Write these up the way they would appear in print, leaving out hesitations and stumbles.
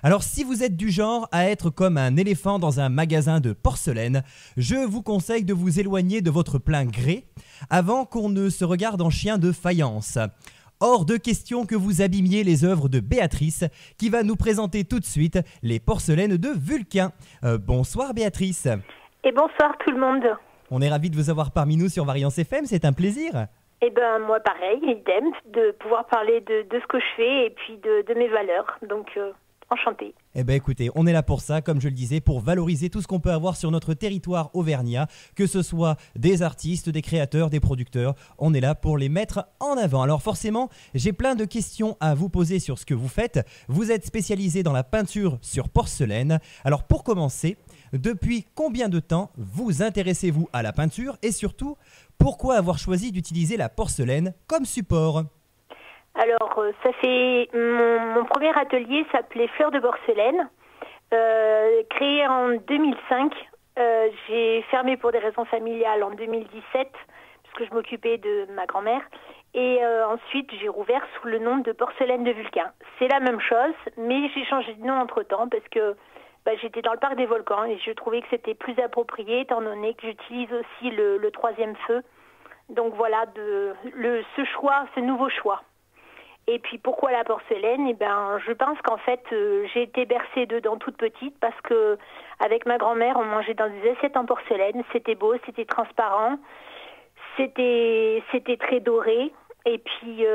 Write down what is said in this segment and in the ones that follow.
Alors si vous êtes du genre à être comme un éléphant dans un magasin de porcelaine, je vous conseille de vous éloigner de votre plein gré avant qu'on ne se regarde en chien de faïence. Hors de question que vous abîmiez les œuvres de Béatrice, qui va nous présenter tout de suite les porcelaines de Vulcain. Bonsoir Béatrice. Et bonsoir tout le monde. On est ravis de vous avoir parmi nous sur Variance FM, c'est un plaisir. Eh ben moi pareil, idem, de pouvoir parler de ce que je fais et puis de mes valeurs. Donc enchantée. Eh bien écoutez, on est là pour ça, comme je le disais, pour valoriser tout ce qu'on peut avoir sur notre territoire auvergnat, que ce soit des artistes, des créateurs, des producteurs, on est là pour les mettre en avant. Alors forcément, j'ai plein de questions à vous poser sur ce que vous faites. Vous êtes spécialisé dans la peinture sur porcelaine. Alors pour commencer, depuis combien de temps vous intéressez-vous à la peinture et surtout, pourquoi avoir choisi d'utiliser la porcelaine comme support ? Alors, ça fait mon premier atelier s'appelait Fleurs de porcelaine, créé en 2005. J'ai fermé pour des raisons familiales en 2017, puisque je m'occupais de ma grand-mère. Et ensuite, j'ai rouvert sous le nom de Porcelaine de Vulcain. C'est la même chose, mais j'ai changé de nom entre-temps parce que j'étais dans le parc des volcans et je trouvais que c'était plus approprié, étant donné que j'utilise aussi le troisième feu. Donc voilà, ce nouveau choix. Et puis pourquoi la porcelaine ? Eh ben, je pense qu'en fait, j'ai été bercée dedans toute petite parce que avec ma grand-mère, on mangeait dans des assiettes en porcelaine. C'était beau, c'était transparent, c'était très doré. Et puis,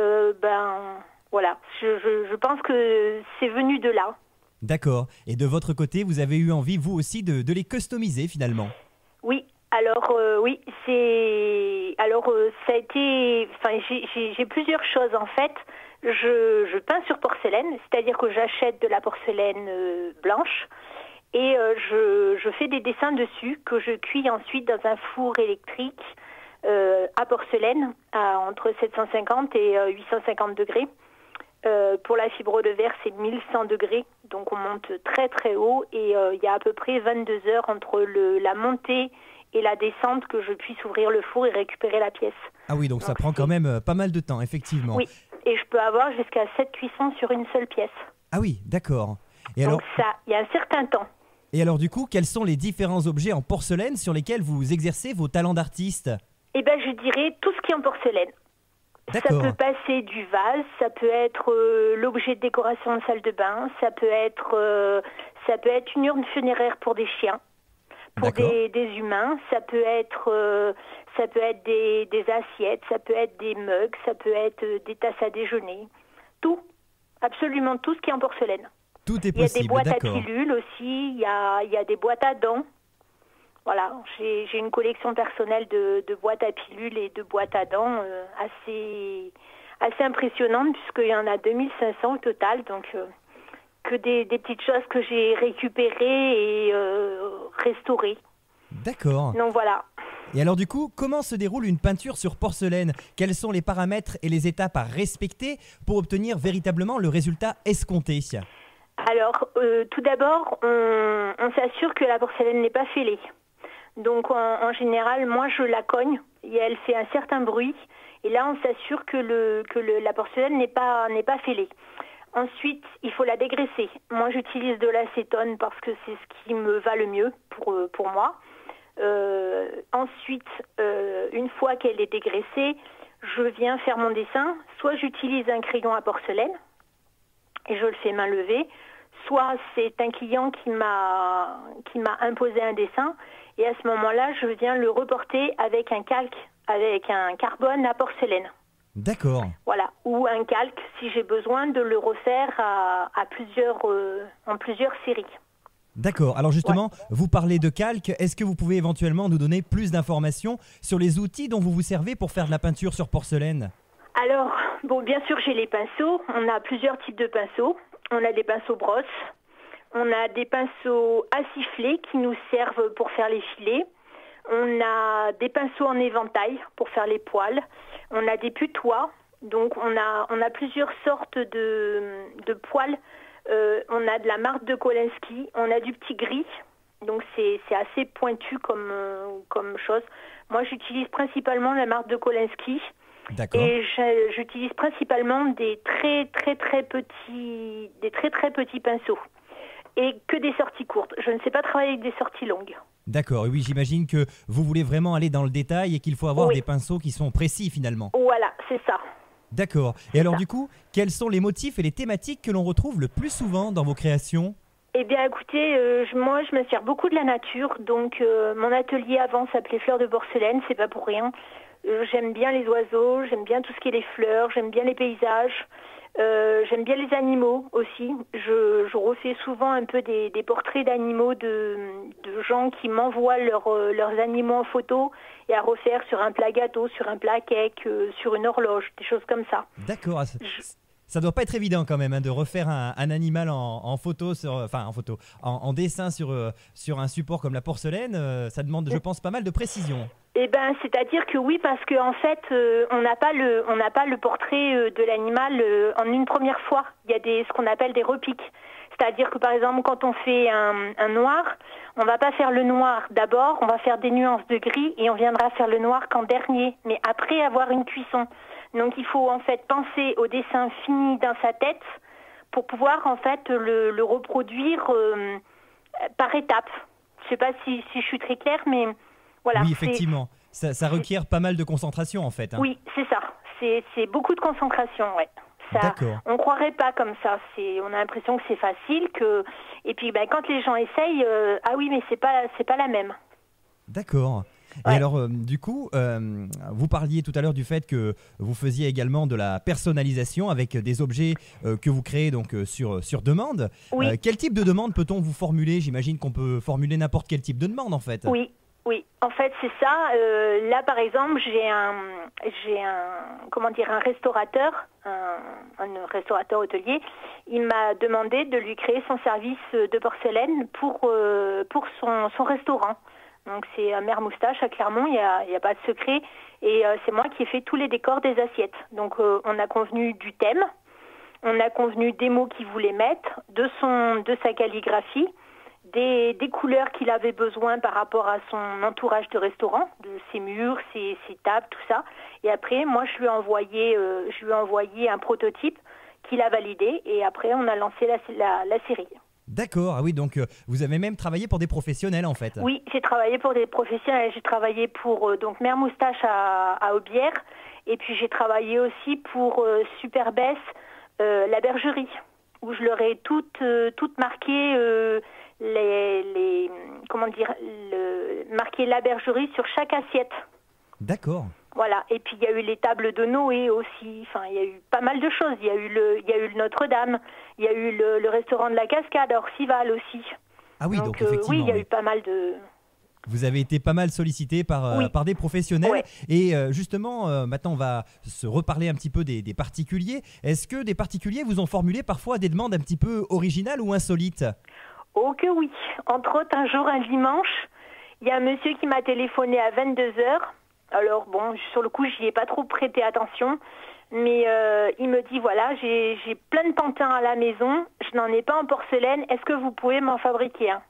voilà, je pense que c'est venu de là. D'accord. Et de votre côté, vous avez eu envie, vous aussi, de les customiser finalement ? Oui. Alors oui, ça a été. Enfin, j'ai plusieurs choses en fait. Je peins sur porcelaine, c'est-à-dire que j'achète de la porcelaine blanche et je fais des dessins dessus que je cuis ensuite dans un four électrique à porcelaine entre 750 et 850 degrés. Pour la fibre de verre, c'est 1100 degrés, donc on monte très très haut et il y a à peu près 22 heures entre la montée et la descente que je puisse ouvrir le four et récupérer la pièce. Ah oui, donc ça prend quand même pas mal de temps, effectivement. Oui, et je peux avoir jusqu'à 7 cuissons sur une seule pièce. Ah oui, d'accord. Et donc alors, ça, il y a un certain temps. Et alors du coup, quels sont les différents objets en porcelaine sur lesquels vous exercez vos talents d'artiste ? Eh bien, je dirais tout ce qui est en porcelaine. D'accord. Ça peut passer du vase, ça peut être l'objet de décoration de salle de bain, ça peut être une urne funéraire pour des chiens. Pour des humains, ça peut être des assiettes, ça peut être des mugs, ça peut être des tasses à déjeuner. Tout, absolument tout ce qui est en porcelaine. Tout est possible, il y a des boîtes d'accord. à pilules aussi, il y a des boîtes à dents. Voilà, j'ai une collection personnelle de boîtes à pilules et de boîtes à dents assez impressionnante puisqu'il y en a 2500 au total, donc... que des petites choses que j'ai récupérées et restaurées. D'accord. Donc voilà. Et alors du coup, comment se déroule une peinture sur porcelaine ? Quels sont les paramètres et les étapes à respecter pour obtenir véritablement le résultat escompté ? Alors, tout d'abord, on s'assure que la porcelaine n'est pas fêlée. Donc en général, moi je la cogne et elle fait un certain bruit. Et là, on s'assure que la porcelaine n'est pas fêlée. Ensuite, il faut la dégraisser. Moi, j'utilise de l'acétone parce que c'est ce qui me va le mieux pour moi. Ensuite, une fois qu'elle est dégraissée, je viens faire mon dessin. Soit j'utilise un crayon à porcelaine et je le fais main levée. Soit c'est un client qui m'a imposé un dessin et à ce moment-là, je viens le reporter avec un calque, avec un carbone à porcelaine. D'accord. Voilà, ou un calque si j'ai besoin de le refaire en plusieurs séries. D'accord. Alors justement, Vous parlez de calque. Est-ce que vous pouvez éventuellement nous donner plus d'informations sur les outils dont vous vous servez pour faire de la peinture sur porcelaine ? Alors, bien sûr, j'ai les pinceaux. On a plusieurs types de pinceaux. On a des pinceaux brosses. On a des pinceaux à siffler qui nous servent pour faire les filets. On a des pinceaux en éventail pour faire les poils. On a des putois, donc on a plusieurs sortes de poils. On a de la marque de Kolinsky, on a du petit gris, donc c'est assez pointu comme chose. Moi, j'utilise principalement la marque de Kolinsky. D'accord. Et j'utilise principalement des très petits pinceaux. et que des sorties courtes. Je ne sais pas travailler avec des sorties longues. D'accord, oui, j'imagine que vous voulez vraiment aller dans le détail et qu'il faut avoir Oui. des pinceaux qui sont précis finalement. Voilà, c'est ça. D'accord. Et alors du coup, quels sont les motifs et les thématiques que l'on retrouve le plus souvent dans vos créations ? Eh bien, écoutez, moi, je m'inspire beaucoup de la nature. Donc, mon atelier avant s'appelait Fleurs de Borcelaine, c'est pas pour rien. J'aime bien les oiseaux, j'aime bien tout ce qui est les fleurs, j'aime bien les paysages, j'aime bien les animaux aussi. Je refais souvent un peu des portraits d'animaux de gens qui m'envoient leurs animaux en photo et à refaire sur un plat gâteau, sur un plat cake, sur une horloge, des choses comme ça. D'accord. Ça doit pas être évident quand même de refaire un animal en photo, en dessin sur un support comme la porcelaine. Ça demande, je pense, pas mal de précision. Eh ben, c'est-à-dire que oui, parce qu'en fait, on n'a pas le portrait de l'animal en une première fois. Il y a ce qu'on appelle des repiques. C'est-à-dire que par exemple, quand on fait un noir, on va pas faire le noir d'abord, on va faire des nuances de gris et on viendra faire le noir qu'en dernier, mais après avoir une cuisson. Donc il faut en fait penser au dessin fini dans sa tête pour pouvoir en fait le reproduire par étapes. Je sais pas si je suis très claire, mais voilà. Oui, effectivement. Ça requiert pas mal de concentration en fait. Oui, c'est ça. C'est beaucoup de concentration, ouais. D'accord. On croirait pas comme ça. On a l'impression que c'est facile, et puis quand les gens essayent, ah oui, mais c'est pas la même. D'accord. Ouais. Et alors, du coup, vous parliez tout à l'heure du fait que vous faisiez également de la personnalisation avec des objets que vous créez donc sur demande. Oui. Quel type de demande peut-on vous formuler ? J'imagine qu'on peut formuler n'importe quel type de demande en fait. Oui. En fait, c'est ça. Là, par exemple, j'ai un restaurateur, un restaurateur hôtelier. Il m'a demandé de lui créer son service de porcelaine pour son restaurant. Donc c'est à Mère Moustache à Clermont, il y a pas de secret. Et c'est moi qui ai fait tous les décors des assiettes. Donc on a convenu du thème, on a convenu des mots qu'il voulait mettre, de sa calligraphie, des couleurs qu'il avait besoin par rapport à son entourage de restaurant, de ses murs, ses tables, tout ça. Et après, moi, je lui ai envoyé un prototype qu'il a validé. Et après, on a lancé la série. D'accord, ah oui, donc vous avez même travaillé pour des professionnels en fait. Oui, j'ai travaillé pour des professionnels. J'ai travaillé pour Mère Moustache à Aubière. Et puis j'ai travaillé aussi pour Superbès, la bergerie, où je leur ai toutes marqué marquer la bergerie sur chaque assiette. D'accord. Voilà. Et puis il y a eu les tables de Noé aussi. Enfin, il y a eu pas mal de choses. Il y a eu le Notre-Dame. Il y a eu le restaurant de la Cascade à Orcival aussi. Ah oui, donc effectivement. Oui, il y a eu pas mal de. Vous avez été pas mal sollicité par des professionnels. Ouais. Et justement, maintenant on va se reparler un petit peu des particuliers. Est-ce que des particuliers vous ont formulé parfois des demandes un petit peu originales ou insolites ? Oh que oui. Entre autres, un dimanche, il y a un monsieur qui m'a téléphoné à 22h. Alors bon, sur le coup, j'y ai pas trop prêté attention. Mais il me dit, voilà, j'ai plein de pantins à la maison. Je n'en ai pas en porcelaine. Est-ce que vous pouvez m'en fabriquer un ?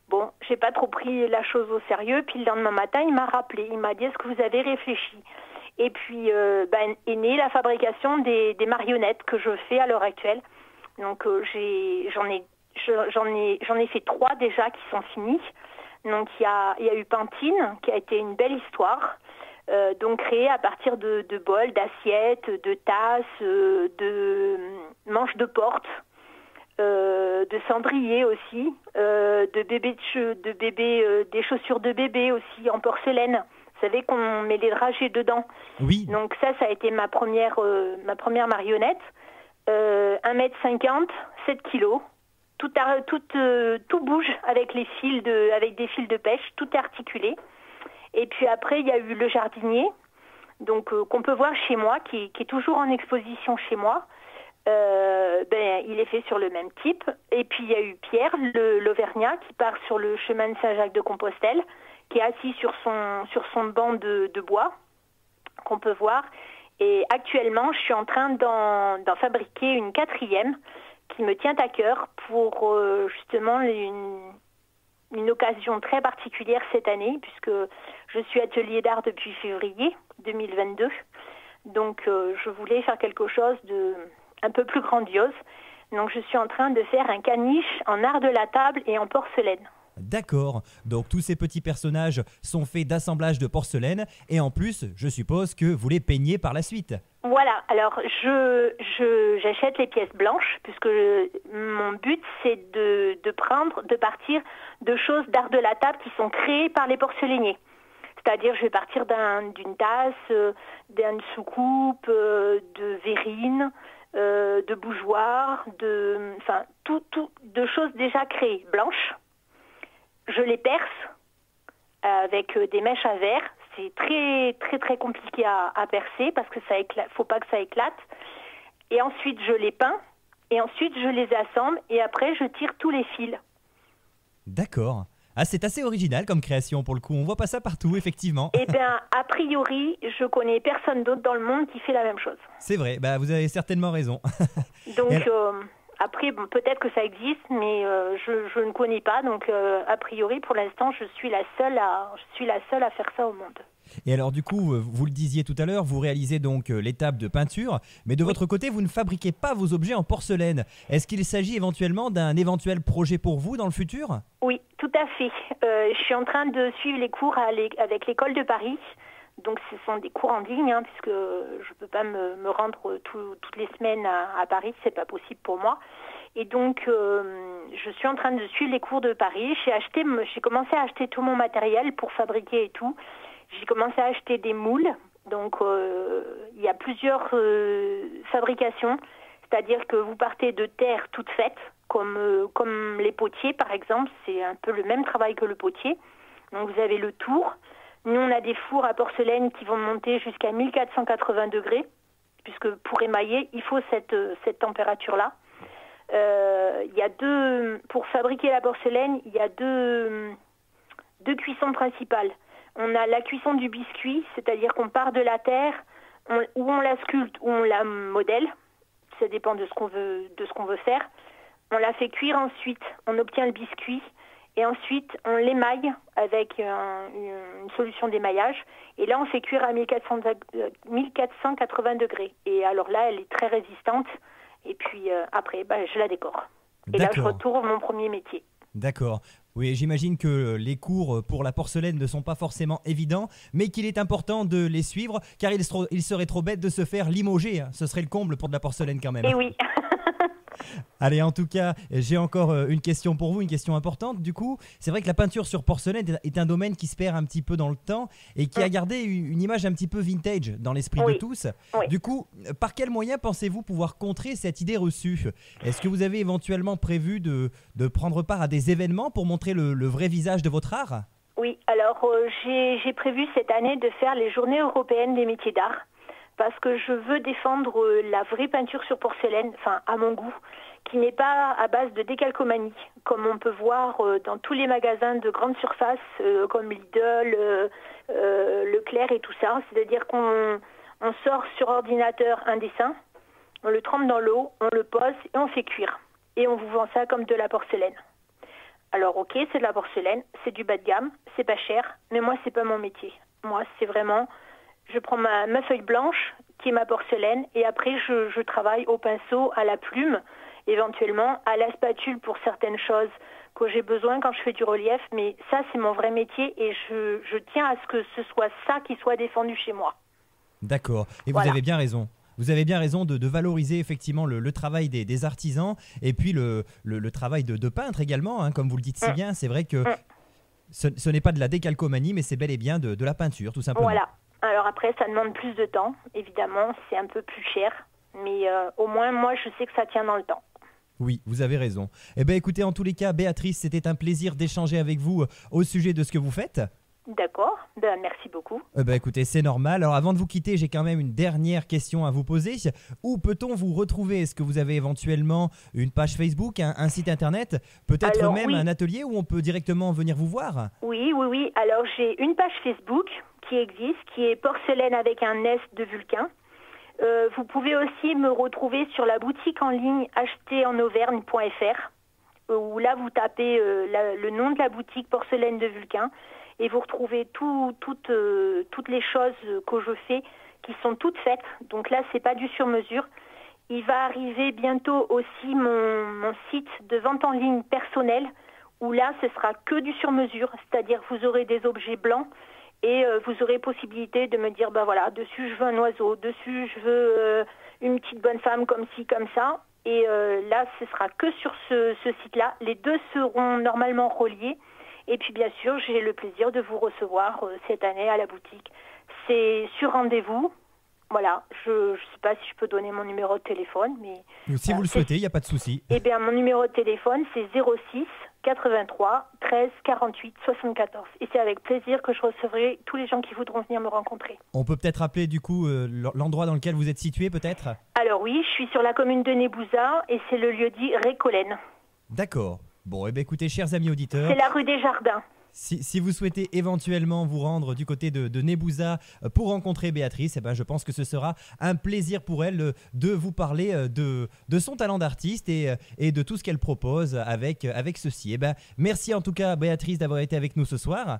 Bon, j'ai pas trop pris la chose au sérieux. Puis le lendemain matin, il m'a rappelé. Il m'a dit, est-ce que vous avez réfléchi ? Et puis est née la fabrication des marionnettes que je fais à l'heure actuelle. Donc j'en ai fait 3 déjà qui sont finis. Donc il y a eu Pantine qui a été une belle histoire, donc créée à partir de bols, d'assiettes, de tasses, de manches de porte, de cendriers aussi, des chaussures de bébé aussi en porcelaine. Vous savez qu'on met les dragées dedans. Oui. Donc ça a été ma première marionnette. 1m50, 7 kilos. Tout bouge avec des fils de pêche, tout est articulé. Et puis après, il y a eu le jardinier, donc qu'on peut voir chez moi, qui est toujours en exposition chez moi. Il est fait sur le même type. Et puis il y a eu Pierre, l'Auvergnat, qui part sur le chemin de Saint-Jacques-de-Compostelle, qui est assis sur son banc de bois, qu'on peut voir. Et actuellement, je suis en train d'en fabriquer une 4e qui me tient à cœur pour justement une occasion très particulière cette année, puisque je suis atelier d'art depuis février 2022. Donc je voulais faire quelque chose de un peu plus grandiose. Donc je suis en train de faire un caniche en art de la table et en porcelaine. D'accord, donc tous ces petits personnages sont faits d'assemblage de porcelaine et en plus, je suppose que vous les peignez par la suite. Voilà, alors j'achète les pièces blanches puisque mon but c'est de partir de choses d'art de la table qui sont créées par les porcelainiers. C'est-à-dire je vais partir d'une tasse, d'une soucoupe, de verrine, de bougeoir, de choses déjà créées, blanches. Je les perce avec des mèches à verre. C'est très très très compliqué à percer parce que ça éclate, faut pas que ça éclate. Et ensuite je les peins et ensuite je les assemble et après je tire tous les fils. D'accord. Ah, c'est assez original comme création pour le coup. On voit pas ça partout, effectivement. Eh bien, a priori, je connais personne d'autre dans le monde qui fait la même chose. C'est vrai. Bah, vous avez certainement raison. Donc. Après, peut-être que ça existe, mais je ne connais pas. Donc, a priori, pour l'instant, je suis la seule à faire ça au monde. Et alors, du coup, vous le disiez tout à l'heure, vous réalisez donc l'étape de peinture, mais de votre côté, vous ne fabriquez pas vos objets en porcelaine. Est-ce qu'il s'agit éventuellement d'un éventuel projet pour vous dans le futur ? Oui, tout à fait. Je suis en train de suivre les cours avec l'école de Paris. Donc ce sont des cours en ligne, puisque je ne peux pas me rendre toutes les semaines à Paris, c'est pas possible pour moi. Et donc je suis en train de suivre les cours de Paris. J'ai commencé à acheter tout mon matériel pour fabriquer et tout. J'ai commencé à acheter des moules. Donc il y a plusieurs fabrications, c'est-à-dire que vous partez de terre toute faite, comme les potiers par exemple. C'est un peu le même travail que le potier. Donc vous avez le tour. Nous, on a des fours à porcelaine qui vont monter jusqu'à 1480 degrés, puisque pour émailler, il faut cette température-là. Pour fabriquer la porcelaine, il y a deux cuissons principales. On a la cuisson du biscuit, c'est-à-dire qu'on part de la terre, où on la sculpte, où on la modèle. Ça dépend de ce qu'on veut faire. On la fait cuire ensuite, on obtient le biscuit. Et ensuite, on l'émaille avec une solution d'émaillage. Et là, on fait cuire à 1480 degrés. Et alors là, elle est très résistante. Et puis après, je la décore. Et là, je retourne mon premier métier. D'accord. Oui, j'imagine que les cours pour la porcelaine ne sont pas forcément évidents, mais qu'il est important de les suivre, car il serait trop bête de se faire limoger. Ce serait le comble pour de la porcelaine quand même. Et oui. Allez, en tout cas, j'ai encore une question pour vous, une question importante. Du coup, c'est vrai que la peinture sur porcelaine est un domaine qui se perd un petit peu dans le temps et qui a gardé une image un petit peu vintage dans l'esprit de tous. Oui. Du coup, par quel moyen pensez-vous pouvoir contrer cette idée reçue ? Est-ce que vous avez éventuellement prévu de prendre part à des événements pour montrer le vrai visage de votre art ? Oui, alors j'ai prévu cette année de faire les Journées européennes des métiers d'art. Parce que je veux défendre la vraie peinture sur porcelaine, enfin à mon goût, qui n'est pas à base de décalcomanie, comme on peut voir dans tous les magasins de grande surface, comme Lidl, Leclerc et tout ça. C'est-à-dire qu'on sort sur ordinateur un dessin, on le trempe dans l'eau, on le pose et on fait cuire. Et on vous vend ça comme de la porcelaine. Alors ok, c'est de la porcelaine, c'est du bas de gamme, c'est pas cher, mais moi c'est pas mon métier. Moi c'est vraiment... Je prends ma feuille blanche, qui est ma porcelaine, et après je travaille au pinceau, à la plume, éventuellement, à la spatule pour certaines choses que j'ai besoin quand je fais du relief. Mais ça, c'est mon vrai métier et je tiens à ce que ce soit ça qui soit défendu chez moi. D'accord. Et vous avez bien raison. Vous avez bien raison de valoriser effectivement le travail des artisans et puis le travail de peintre également, comme vous le dites si bien. C'est vrai que ce n'est pas de la décalcomanie, mais c'est bel et bien de la peinture, tout simplement. Voilà. Alors après, ça demande plus de temps, évidemment, c'est un peu plus cher, mais au moins, moi, je sais que ça tient dans le temps. Oui, vous avez raison. Eh bien, écoutez, en tous les cas, Béatrice, c'était un plaisir d'échanger avec vous au sujet de ce que vous faites. D'accord, merci beaucoup. Écoutez, c'est normal. Alors, avant de vous quitter, j'ai quand même une dernière question à vous poser. Où peut-on vous retrouver ? Est-ce que vous avez éventuellement une page Facebook, un site internet, peut-être alors, même un atelier où on peut directement venir vous voir ? Oui. Alors, j'ai une page Facebook qui existe, qui est Porcelaine avec un S de Vulcain. Vous pouvez aussi me retrouver sur la boutique en ligne acheterenauvergne.fr où là vous tapez le nom de la boutique Porcelaine de Vulcain et vous retrouvez toutes les choses que je fais qui sont toutes faites. Donc là c'est pas du sur mesure Il va arriver bientôt aussi mon site de vente en ligne personnel, où là, ce sera que du sur-mesure, c'est-à-dire vous aurez des objets blancs et vous aurez possibilité de me dire, ben voilà, dessus je veux un oiseau, dessus je veux une petite bonne femme comme ci, comme ça. Et là, ce sera que sur ce site-là. Les deux seront normalement reliés. Et puis bien sûr, j'ai le plaisir de vous recevoir cette année à la boutique. C'est sur rendez-vous. Voilà, je ne sais pas si je peux donner mon numéro de téléphone, mais... Si vous le souhaitez, il n'y a pas de souci. Eh bien, mon numéro de téléphone, c'est 06 83 13 48 74. Et c'est avec plaisir que je recevrai tous les gens qui voudront venir me rencontrer. On peut peut-être rappeler du coup l'endroit dans lequel vous êtes situé peut-être ? Alors oui, je suis sur la commune de Nebouza et c'est le lieu-dit Récolène. D'accord. Bon, eh bien écoutez, chers amis auditeurs... C'est la rue des Jardins. Si vous souhaitez éventuellement vous rendre du côté de Nebouza pour rencontrer Béatrice, eh ben je pense que ce sera un plaisir pour elle de vous parler de son talent d'artiste et de tout ce qu'elle propose avec ceci. Eh ben, merci en tout cas Béatrice d'avoir été avec nous ce soir.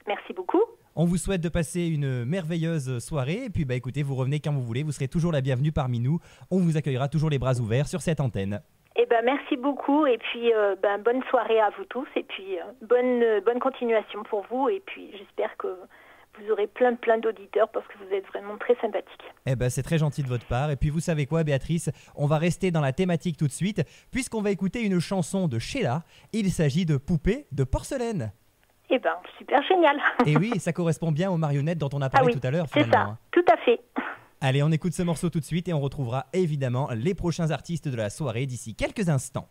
Merci beaucoup. On vous souhaite de passer une merveilleuse soirée et puis bah, écoutez, vous revenez quand vous voulez, vous serez toujours la bienvenue parmi nous. On vous accueillera toujours les bras ouverts sur cette antenne. Eh ben, merci beaucoup et puis bonne soirée à vous tous et puis bonne continuation pour vous et puis j'espère que vous aurez plein d'auditeurs parce que vous êtes vraiment très sympathique. Eh ben, c'est très gentil de votre part et puis vous savez quoi Béatrice, on va rester dans la thématique tout de suite puisqu'on va écouter une chanson de Sheila. Il s'agit de Poupée de porcelaine. Eh ben, super génial. Et oui, ça correspond bien aux marionnettes dont on a parlé tout à l'heure finalement. C'est ça, tout à fait. Allez, on écoute ce morceau tout de suite et on retrouvera évidemment les prochains artistes de la soirée d'ici quelques instants.